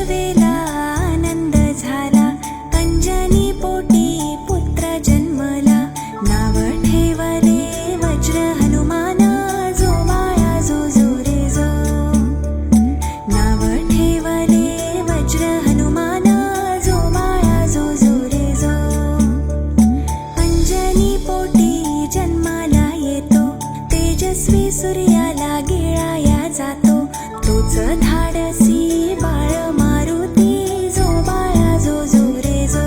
पुनवेला आनंद झाला, अंजनी पोटी पुत्र जन्मला. नाव ठेवले वज्र हनुमान, जो बाळा जो जो रे जो. नाव ठेवले वज्र हनुमान, जो बाळा जो जो रे जो. अंजनी पोटी जन्माला येतो, तेजस्वी सूर्याला गिळाया जातो. तोच धाडसी बाळ मारुती, जो बाळा जो जो रे जो.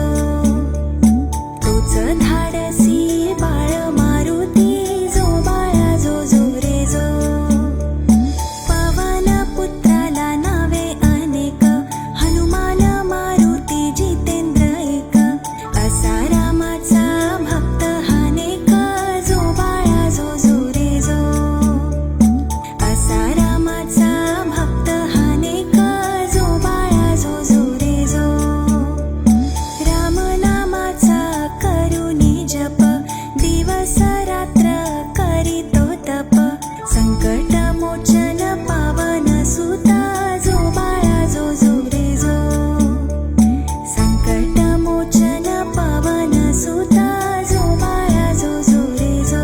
तोच धाडसी बाळ मारुती, जो बाळा जो जो रे जो. पवन पुत्राला नावे अनेक, हनुमान मारुती जितेंद्र एक. असा रामाचा भक्त हानेक, जो बाळा जो जो रे जो. असा रामाचा भक्त हानेक, जो बाळा जो जो रे जो. राम नामाचा करुनी जप, दिवस रात्र करीतो तप. संकट मोचन पावन सुता, जो बाळा जो जो रे जो. संकट मोचन पावन सुता, जो बाळा जो जो रे जो.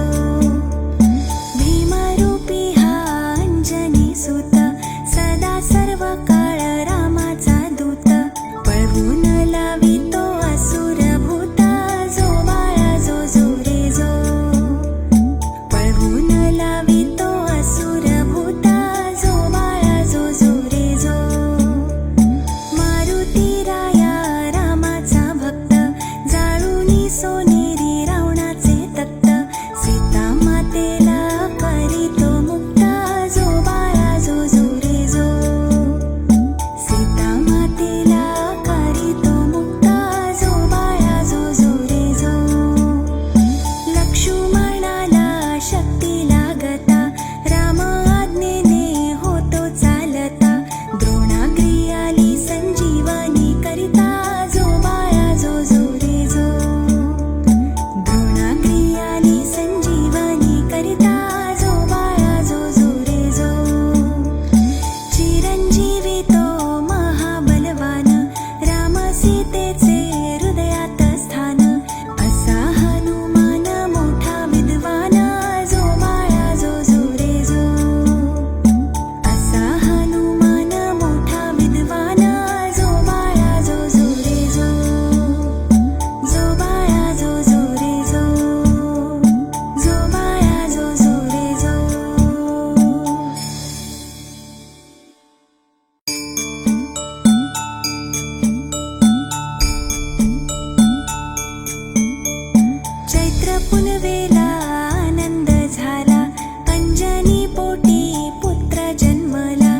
भीमरूपी हा अंजनी सुत, सदा सर्व काळ रामाचा दूत. पळवून लावितो असुर भूता, जो बाळा जो जो रे जो. पळवून लावितो असुर भूता, जो बाळा जो जो रे जो. मारुती राया रामाचा भक्त, जाळूनी सोनेरी रावणाचे तख्त. सीता मातेला करीतो मुक्त, जो बाळा जो जो रे जो. सीता मातेला करीतो मुक्त, जो बाळा जो जो रे जो. लक्ष्मणाला शक्ती लागता, राम आज्ञेने होतो चालता. द्रोणाग्रियाली संजीवनी करिता, जो बाळा जो जो रे जो. द्रोणाग्रियाली संजीवनी करिता, जो बाळा जो जो रे जो. चिरंजीवी तो महाबलवान, राम सीतेचे हृदयात स्थान. असा हनुमान मोठा विद्वान, जो बाळा जो जो रे जो. असा हनुमान मोठा विद्वान, जो बाळा जो जो रे जो. जो बाळा जो जो रे जो. जो बाळा जो जो रे जो. चैत्र पुनवेला आनंद झाला, अंजनी पोटी पुत्र जन्मला.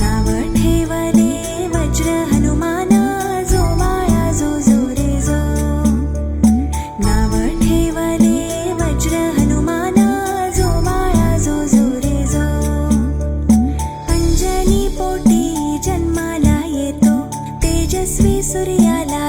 नाव ठेवले वज्र हनुमान, जो बाळा जो जो रे जो. नाव ठेवले वज्र हनुमान, जो बाळा जो जो रे जो. अंजनी पोटी जन्माला येतो, तेजस्वी सूर्याला